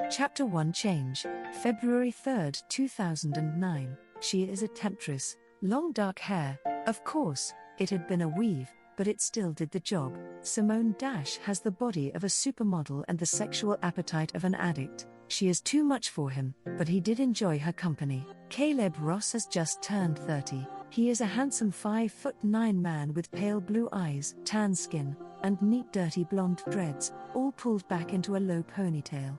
Chapter 1 Change, February 3, 2009. She is a temptress, long dark hair. Of course, it had been a weave, but it still did the job. Simone Dash has the body of a supermodel and the sexual appetite of an addict. She is too much for him, but he did enjoy her company. Kaleb Ross has just turned 30. He is a handsome 5'9" man with pale blue eyes, tan skin, and neat dirty blonde dreads, all pulled back into a low ponytail.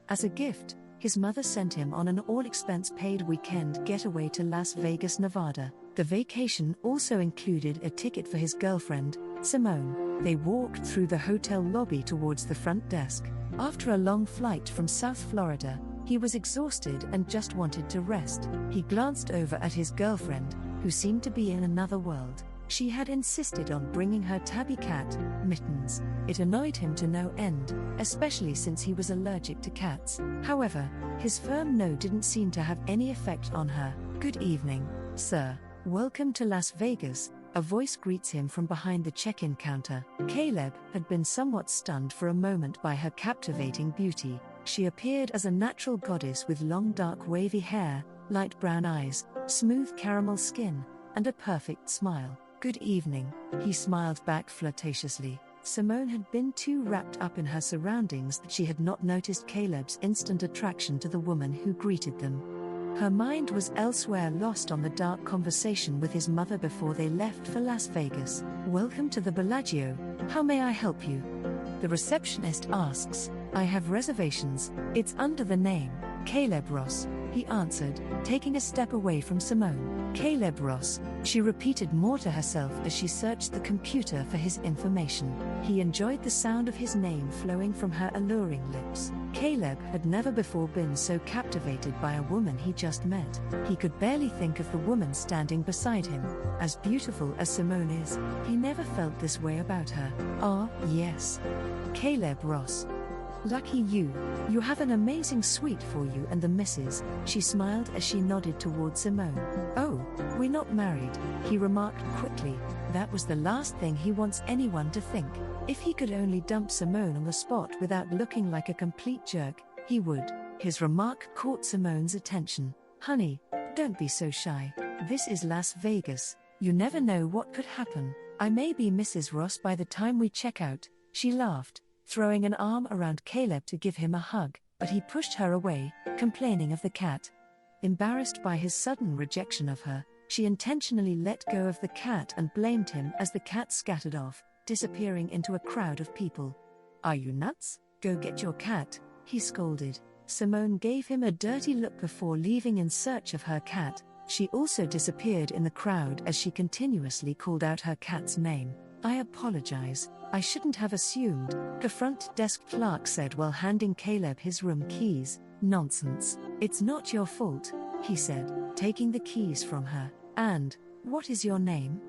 As a gift, his mother sent him on an all-expense-paid weekend getaway to Las Vegas, Nevada. The vacation also included a ticket for his girlfriend, Simone. They walked through the hotel lobby towards the front desk. After a long flight from South Florida, he was exhausted and just wanted to rest. He glanced over at his girlfriend, who seemed to be in another world. She had insisted on bringing her tabby cat, Mittens. It annoyed him to no end, especially since he was allergic to cats. However, his firm no didn't seem to have any effect on her. "Good evening, sir. Welcome to Las Vegas," a voice greets him from behind the check-in counter. Kaleb had been somewhat stunned for a moment by her captivating beauty. She appeared as a natural goddess with long dark wavy hair, light brown eyes, smooth caramel skin, and a perfect smile. "Good evening," he smiled back flirtatiously. Simone had been too wrapped up in her surroundings that she had not noticed Kaleb's instant attraction to the woman who greeted them. Her mind was elsewhere, lost on the dark conversation with his mother before they left for Las Vegas. "Welcome to the Bellagio. How may I help you?" the receptionist asks. "I have reservations. It's under the name Kaleb Ross," he answered, taking a step away from Simone. "Kaleb Ross," she repeated more to herself as she searched the computer for his information. He enjoyed the sound of his name flowing from her alluring lips. Kaleb had never before been so captivated by a woman he just met. He could barely think of the woman standing beside him. As beautiful as Simone is, he never felt this way about her. "Ah, yes. Kaleb Ross. Lucky you. You have an amazing suite for you and the missus," she smiled as she nodded toward Simone. "Oh, we're not married," he remarked quickly. That was the last thing he wants anyone to think. If he could only dump Simone on the spot without looking like a complete jerk, he would. His remark caught Simone's attention. "Honey, don't be so shy. This is Las Vegas. You never know what could happen. I may be Mrs. Ross by the time we check out," she laughed, throwing an arm around Kaleb to give him a hug, but he pushed her away, complaining of the cat. Embarrassed by his sudden rejection of her, she intentionally let go of the cat and blamed him as the cat scattered off, disappearing into a crowd of people. "Are you nuts? Go get your cat," he scolded. Simone gave him a dirty look before leaving in search of her cat. She also disappeared in the crowd as she continuously called out her cat's name. "I apologize. I shouldn't have assumed," the front desk clerk said while handing Kaleb his room keys. "Nonsense. It's not your fault," he said, taking the keys from her. "And, what is your name?"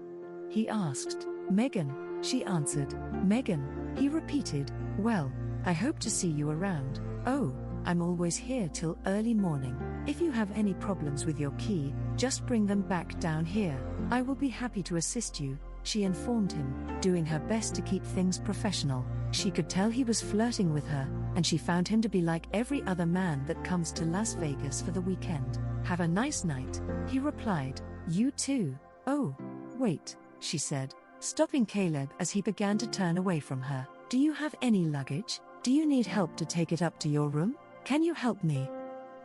he asked. "Megan," she answered. "Megan," he repeated. "Well, I hope to see you around." "Oh, I'm always here till early morning. If you have any problems with your key, just bring them back down here. I will be happy to assist you," she informed him, doing her best to keep things professional. She could tell he was flirting with her, and she found him to be like every other man that comes to Las Vegas for the weekend. "Have a nice night," he replied. "You too." "Oh, wait," she said, stopping Kaleb as he began to turn away from her. "Do you have any luggage? Do you need help to take it up to your room? Can you help me?"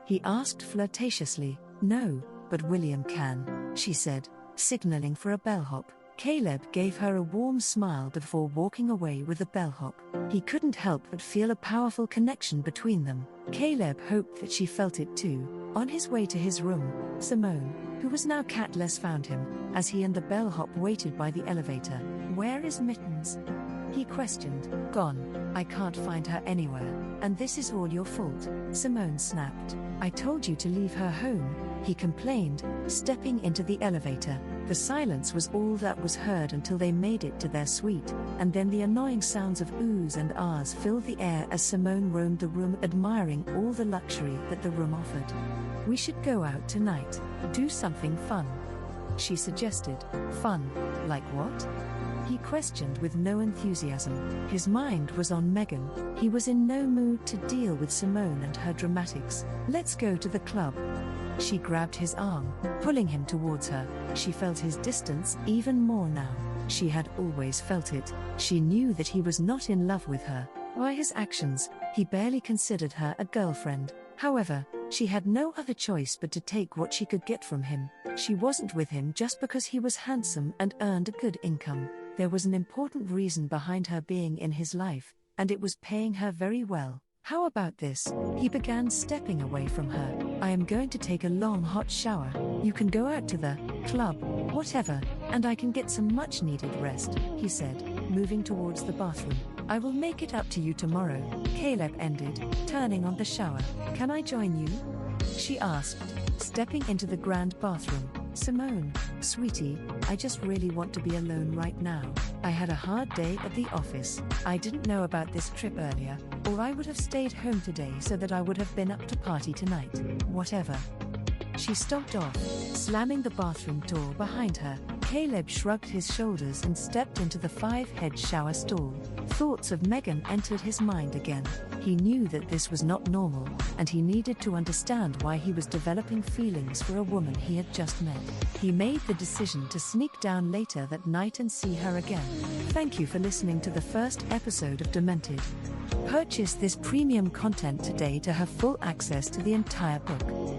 he asked flirtatiously. "No, but William can," she said, signaling for a bellhop. Kaleb gave her a warm smile before walking away with the bellhop. He couldn't help but feel a powerful connection between them. Kaleb hoped that she felt it too. On his way to his room, Simone, who was now catless, found him, as he and the bellhop waited by the elevator. "Where is Mittens?" he questioned. "Gone. I can't find her anywhere, and this is all your fault," Simone snapped. "I told you to leave her home," he complained, stepping into the elevator. The silence was all that was heard until they made it to their suite, and then the annoying sounds of oohs and ahs filled the air as Simone roamed the room, admiring all the luxury that the room offered. "We should go out tonight, do something fun." she suggested. Fun, like what? He questioned with no enthusiasm. His mind was on Megan. He was in no mood to deal with Simone and her dramatics. Let's go to the club. She grabbed his arm, pulling him towards her. She felt his distance even more now. She had always felt it. She knew that he was not in love with her. By his actions, he barely considered her a girlfriend. However, she had no other choice but to take what she could get from him. She wasn't with him just because he was handsome and earned a good income. There was an important reason behind her being in his life, and it was paying her very well. How about this? He began stepping away from her. I am going to take a long hot shower. You can go out to the club, whatever, and I can get some much needed rest, he said, moving towards the bathroom. I will make it up to you tomorrow, Kaleb ended, turning on the shower. Can I join you? She asked, stepping into the grand bathroom. Simone, sweetie, I just really want to be alone right now. I had a hard day at the office. I didn't know about this trip earlier, or I would have stayed home today so that I would have been up to party tonight. Whatever. She stomped off, slamming the bathroom door behind her. Kaleb shrugged his shoulders and stepped into the 5-head shower stall. Thoughts of Megan entered his mind again. He knew that this was not normal, and he needed to understand why he was developing feelings for a woman he had just met. He made the decision to sneak down later that night and see her again. Thank you for listening to the first episode of Demented. Purchase this premium content today to have full access to the entire book.